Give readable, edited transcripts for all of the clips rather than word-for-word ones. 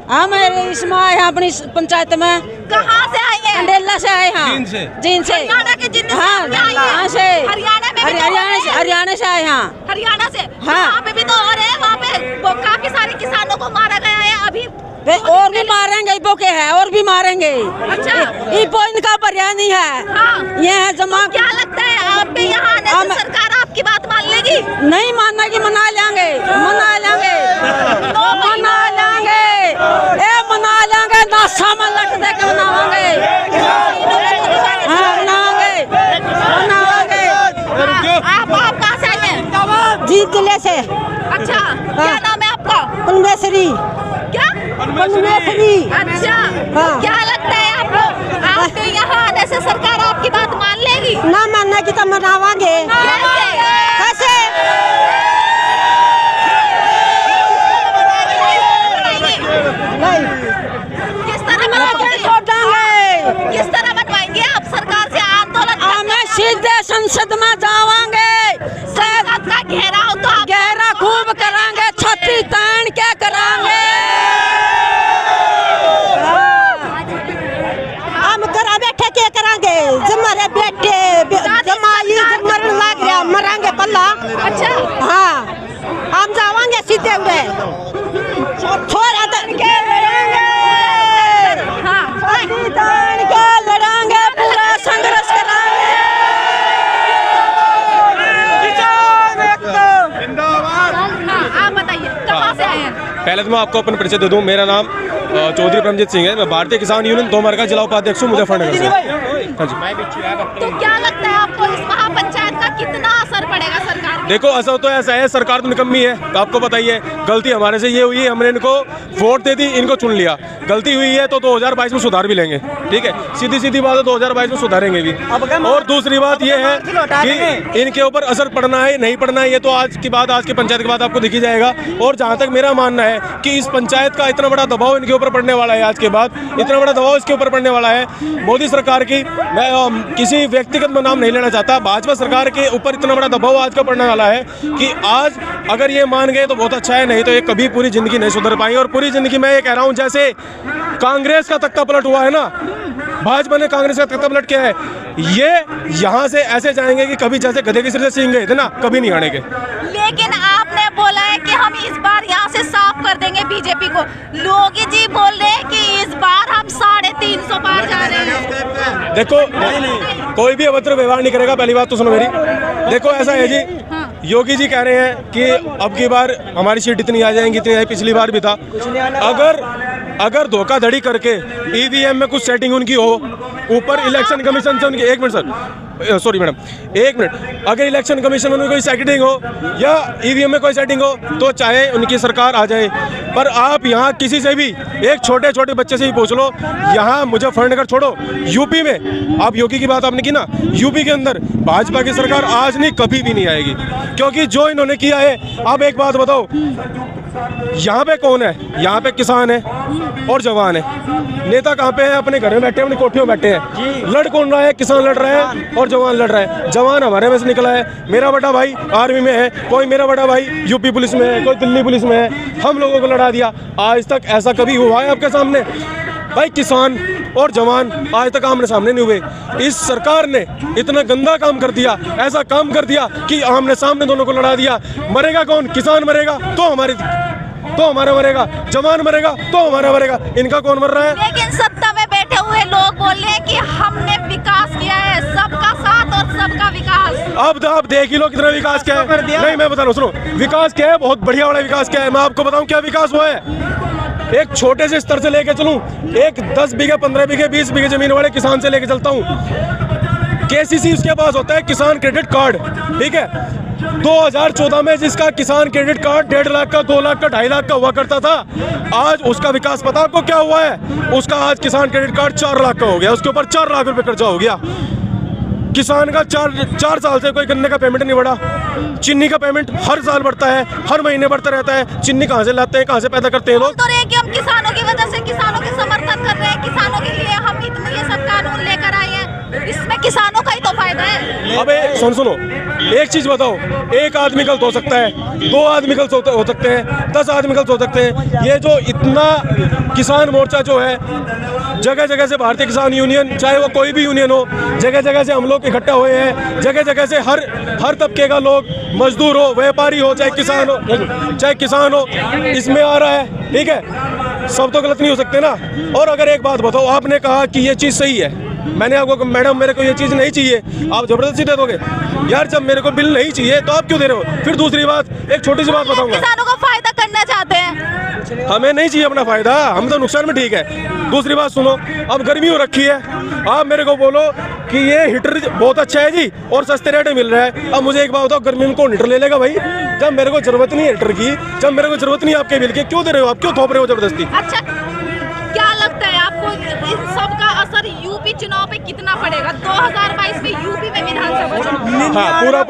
हम इसमें आए हैं अपनी पंचायत में। कहाँ से आए हैं? अंडेला से आए हैं। जींद से। हरियाणा के जींद से। हाँ, कहाँ से? हरियाणा में। हरियाणा से आए हैं। हरियाणा से। हाँ। वहाँ पे भी तो और है, वहाँ पे काफी सारे किसानों को मारा गया है अभी। और भी मारेंगे, इबो के है और भी मारेंगे। अच्छा। इबो इनका पर्याय नहीं है। हाँ। ये है जमा। क्या लगता है आप पे यहाँ आने से सरकार आपकी बात मान लेगी? नहीं मानना की मना लेंगे, मना लेंगे, मना लेंगे, मना लेंगे, नासा में लट दे के मनावांगे। हाँ मनावांगे, मनावांगे। आप कहाँ से आए हैं? जींद जिले से। अच्छा, क्या नाम है आपका? पनवेसरी। क्या? पनवेसरी। अच्छा। हाँ। क्या लगता है आपको? आपके यहाँ आने से सरकार आपकी बात मान लेगी? ना मानना की तो मनावांगे। कैसे? किस तरह मनवाएंगे? किस तरह मनवाएंगे आप सरकार से आंदोलन? हमें सीधे संसद में जावांगे। संसद का घेराव तो आप गहरा खूब करांगे, छाती तान के करांगे। हम करा बैठे के करांगे, हमारे बेटे जमाई मरण लग गया, मरांगे पल्ला। अच्छा। हाँ हम जावांगे सीधे हुए, थोड़ा तन के लड़ांगे। हाँ। छाती तान के लड़ांगे, पूरा संघर्ष करांगे। हाँ, आप बताइए कहाँ से आए हैं? पहले तो मैं आपको अपना परिचय दे दूं। मेरा नाम चौधरी परमजीत सिंह है। मैं भारतीय किसान यूनियन दोमार का जिला उपाध्यक्ष हूँ मुजफ्फरनगर से। हाँ जी। तो क्या लगता है आपको इस महापंचायत का कितना असर पड़ेगा सरकार पे? देखो असर तो ऐसा है, सरकार तो निकम्मी है, आपको बताइए। गलती हमारे से ये हुई है, हमने इनको वोट दे दी, इनको चुन लिया। गलती हुई है तो 2022 में सुधार भी लेंगे, ठीक है। सीधी सीधी बात है, 2022 में सुधारेंगे भी। और दूसरी बात ये है कि इनके ऊपर असर पड़ना है नहीं पड़ना है, ये तो आज की बात, आज की पंचायत के बाद आपको दिखी जाएगा। और जहाँ तक मेरा मानना है कि इस पंचायत का इतना बड़ा दबाव इनके ऊपर पड़ने वाला है, आज के बाद इतना बड़ा दबाव इसके ऊपर पड़ने वाला है मोदी सरकार की। मैं किसी व्यक्तिगत में नाम नहीं लेना चाहता, भाजपा सरकार के ऊपर इतना बड़ा दबाव आज का पड़ने वाला है कि आज अगर ये मान गए तो बहुत अच्छा है, नहीं तो ये कभी पूरी जिंदगी नहीं सुधर पाएंगे। और पूरी जिंदगी मैं ये कह रहा हूँ, जैसे कांग्रेस का तख्ता पलट हुआ है ना, भाजपा ने कांग्रेस का तख्ता पलट किया है, ये यहाँ से ऐसे जाएंगे कि कभी जैसे गधे की सिर से सींग गए थे ना, कभी नहीं आने के। लेकिन आपने बोला है कि हम इस बार यहाँ से साफ कर देंगे बीजेपी को। योगी जी बोल रहे हैं कि इस बार हम 350 पार जा रहे हैं। देखो कोई भी अभद्र व्यवहार नहीं करेगा, पहली बात तो सुनो मेरी। देखो ऐसा है जी, योगी जी कह रहे हैं कि अब की बार हमारी सीट इतनी आ जाएंगी, इतनी आई, पिछली बार भी था। अगर धोखाधड़ी करके ईवीएम में कुछ सेटिंग उनकी हो, ऊपर इलेक्शन कमीशन से उनकी, एक मिनट सर, सॉरी मैडम, एक मिनट, अगर इलेक्शन कमीशन में कोई सेटिंग हो या ईवीएम में कोई सेटिंग हो तो चाहे उनकी सरकार आ जाए। पर आप यहाँ किसी से भी, एक छोटे छोटे बच्चे से ही पूछ लो, यहाँ मुजफ्फरनगर छोड़ो, यूपी में, आप योगी की बात आपने की ना, यूपी के अंदर भाजपा की सरकार आज नहीं कभी भी नहीं आएगी, क्योंकि जो इन्होंने किया है। आप एक बात बताओ, यहाँ पे कौन है? यहाँ पे किसान है और जवान है। नेता कहाँ पे है? अपने घर में बैठे हैं, अपनी कोठियों में बैठे हैं। लड़ कौन रहा है? किसान लड़ रहा है और जवान लड़ रहा है। जवान हमारे में से निकला है, मेरा बड़ा भाई आर्मी में है, कोई मेरा बड़ा भाई यूपी पुलिस में है, कोई दिल्ली पुलिस में है। हम लोगों को लड़ा दिया। आज तक ऐसा कभी हुआ है आपके सामने? भाई किसान और जवान आज तक आमने सामने नहीं हुए। इस सरकार ने इतना गंदा काम कर दिया, ऐसा काम कर दिया कि आमने सामने दोनों को लड़ा दिया। मरेगा कौन? किसान मरेगा तो हमारा मरेगा, जवान मरेगा तो हमारा मरेगा। इनका कौन मर रहा है? लेकिन सत्ता में बैठे हुए लोग बोल रहे हैं कि हमने विकास किया है, सबका साथ और सबका विकास। अब आप देख ही लो कितना विकास क्या है। नहीं मैं बता रहा हूँ, सुनो विकास क्या है, बहुत बढ़िया वाला विकास क्या है। मैं आपको बताऊँ क्या विकास हुआ है। एक छोटे से स्तर से लेके चलूं, एक 10 बीघे 15 बीघे 20 बीघे जमीन वाले किसान से लेके चलता हूं। केसीसी उसके पास होता है किसान क्रेडिट कार्ड, ठीक है। 2014 में जिसका किसान क्रेडिट कार्ड 1.5 लाख का, 2 लाख का, 2.5 लाख का हुआ करता था, आज उसका विकास पता आपको क्या हुआ है? उसका आज किसान क्रेडिट कार्ड 4 लाख का हो गया, उसके ऊपर 4 लाख रुपए खर्चा हो गया। किसान का 4 साल से कोई गन्ने का पेमेंट नहीं बढ़ा। चीनी का पेमेंट हर साल बढ़ता है, हर महीने बढ़ता रहता है। चीनी कहाँ से लाते हैं, कहाँ से पैदा करते हैं लोग? तो रहे कि हम किसानों की वजह से किसानों के समर्थन कर रहे हैं, किसानों के लिए हम इतने ये सब कानून लेकर आए हैं। इसमें किसानों का ही तो फायदा है। अबे सुनो, एक चीज बताओ, एक आदमी गलत हो सकता है, 2 आदमी गलत हो सकते हैं, 10 आदमी गलत हो सकते हैं। ये जो इतना किसान मोर्चा जो है, जगह जगह से भारतीय किसान यूनियन, चाहे वो कोई भी यूनियन हो, जगह जगह से हम लोग इकट्ठा हुए हैं। जगह जगह से हर तबके का लोग, मजदूर हो, व्यापारी हो, चाहे किसान हो, इसमें आ रहा है। ठीक है, सब तो गलत नहीं हो सकते ना। और अगर एक बात बताओ, आपने कहा कि ये चीज़ सही है, मैंने आपको मैडम मेरे को ये चीज़ नहीं चाहिए, आप ज़बरदस्ती दे दोगे यार। जब मेरे को बिल नहीं चाहिए तो आप क्यों दे रहे हो? फिर दूसरी बात, एक छोटी सी बात बताऊंगा, किसानों का फायदा करना चाहते हैं। हमें नहीं चाहिए अपना फायदा, हम तो नुकसान में ठीक है। दूसरी बात सुनो, अब गर्मी हो रखी है, आप मेरे को बोलो कि ये हीटर बहुत अच्छा है जी और सस्ते रेट में मिल रहा है। अब मुझे एक बात बताओ, गर्मी में कौन हीटर ले लेगा भाई? जब मेरे को जरूरत नहीं है हीटर की, जब मेरे को जरूरत नहीं है आपके बिल की, क्यों दे रहे हो आप? क्यों थोप रहे हो जबरदस्ती? अच्छा, क्या लगता है आपको इन सब का असर यूपी चुनाव पे कितना पड़ेगा? 2022 में यूपी में विधानसभा चुनाव। हाँ, पूरा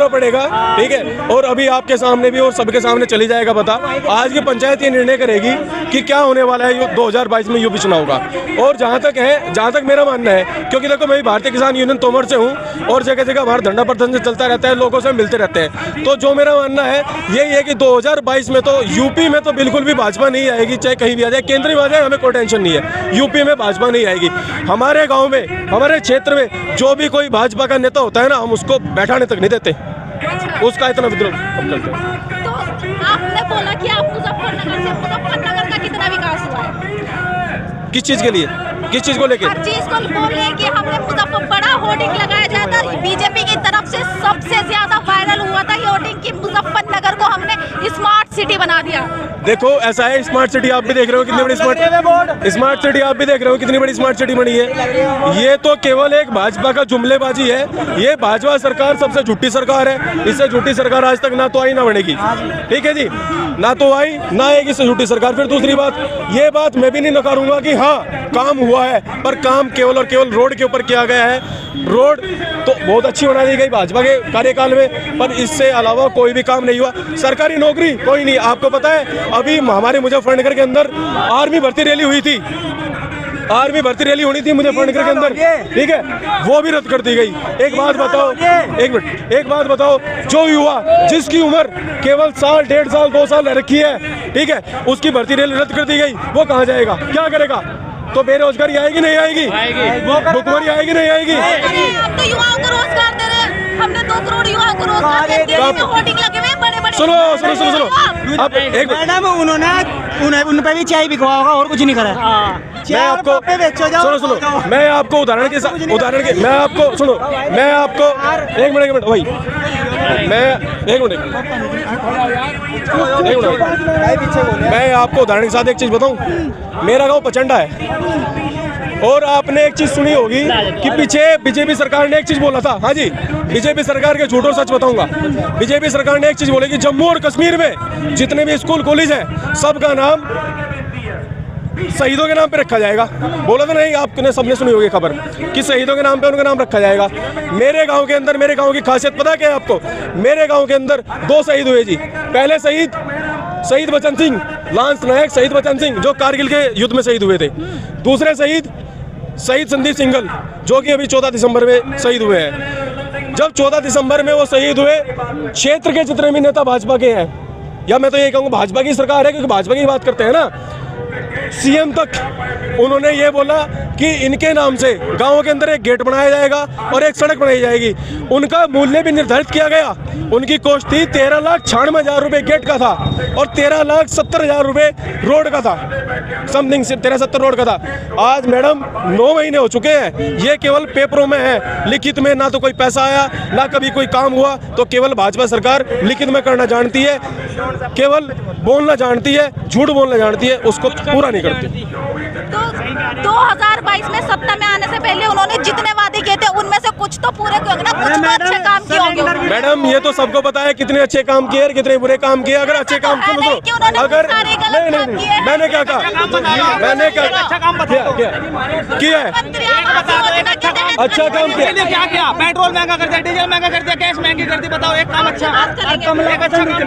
पड़ेगा। ठीक है, और अभी आपके सामने भी और सबके सामने चली जाएगा पता। आज की पंचायत ये निर्णय करेगी कि क्या होने वाला है 2022 में यूपी चुनाव का। और जहाँ तक मेरा मानना है, क्योंकि देखो मैं भारतीय किसान यूनियन तोमर से हूँ और जगह जगह हमारा धरना प्रदर्शन चलता रहता है, लोगों से मिलते रहते हैं। तो जो मेरा मानना है यही है कि 2022 में तो यूपी में तो बिल्कुल भी भाजपा नहीं आएगी, चाहे कहीं भी आ जाए, केंद्र में आ जाए, हमें कोई टेंशन नहीं है। यूपी में भाजपा नहीं आएगी। हमारे गांव में, हमारे क्षेत्र में जो भी कोई भाजपा का नेता होता है ना, हम उसको बैठाने तक नहीं देते, उसका इतना विद्रोह करते हैं। तो आपने बोला कि आप मुजफ्फरनगर का कितना विकास हुआ है? किस चीज के लिए, किस चीज को लेके? हर चीज को बोल रहे हैं कि हमने मुजफ्फर बड़ा होर्डिंग लगाया जाता है। बीजेपी की तरफ से सबसे ज्यादा वायरल हुआ था ये होर्डिंग कि मुजफ्फरनगर को हमने स्मार्ट सिटी बना दिया। देखो ऐसा है, स्मार्ट सिटी आप भी देख रहे हो कितनी बड़ी स्मार्ट सिटी आप भी देख रहे हो कितनी बड़ी स्मार्ट सिटी बनी है। ये तो केवल एक भाजपा का जुमलेबाजी है। ये भाजपा सरकार सबसे झूठी सरकार है, इससे झूठी सरकार आज तक ना तो आई ना बनेगी। ठीक है जी, ना तो आई ना आएगी इससे झूठी सरकार। फिर दूसरी बात, ये बात मैं भी नहीं नकारूंगा कि हाँ काम हुआ है, पर काम केवल और केवल रोड के ऊपर किया गया है। रोड तो बहुत अच्छी बना दी गई भाजपा के कार्यकाल में, पर इससे अलावा कोई भी काम नहीं हुआ। सरकारी नौकरी कोई नहीं। आपको पता है अभी हमारे मुजफ्फरनगर के अंदर आर्मी भर्ती रैली हुई थी, आर्मी भर्ती रैली होनी थी मुजफ्फरनगर के अंदर, ठीक है, वो भी रद्द कर दी गई। एक बात बताओ, एक बात बताओ, जो युवा जिसकी उम्र केवल साल, 1.5 साल, 2 साल रह रखी है, ठीक है, उसकी भर्ती रैली रद्द कर दी गई, वो कहाँ जाएगा, क्या करेगा? तो बेरोजगारी आएगी नहीं आएगी? भुखमरी आएगी नहीं आएगी? आप तो युवाओं को रोजगार दे रहे हैं, हमने 2 करोड़ युवाओं को रोजगार दे दिया, होर्डिंग लगे हुए हैं बड़े-बड़े। सुनो, अब एक मैडम उन पे भी चाय बिकवा होगा और कुछ नहीं करा। मैं आपको सुनो, मैं आपको उदाहरण के मैं आपको एक मिनट भाई, मैं आपको उदाहरण के साथ एक चीज बताऊं। मेरा गांव पचंडा है और आपने एक चीज सुनी होगी कि पीछे बीजेपी सरकार ने एक चीज बोला था। हाँ जी, बीजेपी सरकार के झूठ और सच बताऊंगा। बीजेपी सरकार ने एक चीज बोली कि जम्मू और कश्मीर में जितने भी स्कूल कॉलेज हैं सबका नाम शहीदों के नाम पे रखा जाएगा। बोला था नहीं, आपने सबने सुनी होगी खबर कि शहीदों के नाम पे उनका नाम रखा जाएगा। मेरे गांव के अंदर, मेरे गांव की खासियत पता क्या है आपको? मेरे गांव के अंदर 2 शहीद हुए जी। पहले शहीद बचन सिंह, लांस नायक शहीद बचन सिंह जो कारगिल के युद्ध में शहीद हुए थे। दूसरे शहीद संदीप सिंघल जो कि अभी 14 दिसंबर में शहीद हुए हैं। जब 14 दिसंबर में वो शहीद हुए, क्षेत्र के जितने भी नेता भाजपा के हैं, या मैं तो ये कहूँगा भाजपा की सरकार है क्योंकि भाजपा की बात करते हैं ना, सीएम तक उन्होंने ये बोला कि इनके नाम से गांवों के अंदर एक गेट बनाया जाएगा और एक सड़क बनाई जाएगी। उनका मूल्य भी निर्धारित किया गया। उनकी कोस्ट थी 13,96,000 रुपये गेट का था और 13,70,000 रुपये रोड का था, समथिंग 13-70 रोड का था। आज मैडम 9 महीने हो चुके हैं, ये केवल पेपरों में है, लिखित में ना तो कोई पैसा आया ना कभी कोई काम हुआ। तो केवल भाजपा सरकार लिखित में करना जानती है, केवल बोलना जानती है, झूठ बोलना जानती है, उसको पूरा नहीं करती। तो 2022 में सत्ता में आने से पहले उन्होंने जितने वादे किए थे उनमें से कुछ तो पूरे किए होंगे ना, कुछ तो अच्छे काम किए होंगे। मैडम ये तो सबको पता है कितने अच्छे काम किए और कितने बुरे काम किए। अगर अच्छे काम सुनो, अगर नहीं मैंने क्या कहा, मैंने क्या किया है? योजना के तहत अच्छा काम किया। क्या किया? पेट्रोल महंगा कर दिया, डीजल महंगा कर दिया, गैस महंगी कर दी। बताओ एक काम अच्छा, कमला का अच्छा काम।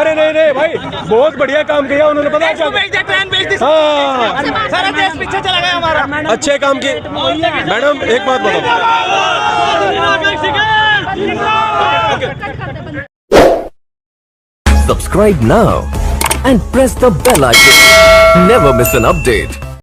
अरे नहीं भाई, बहुत बढ़िया काम किया उन्होंने, पता है क्या? ट्रेन बेच दी, हाँ, सारा देश पीछे चला गया हमारा। अच्छे काम किए। मैडम एक बात बताओ, Subscribe now and press the bell icon. Never miss an update.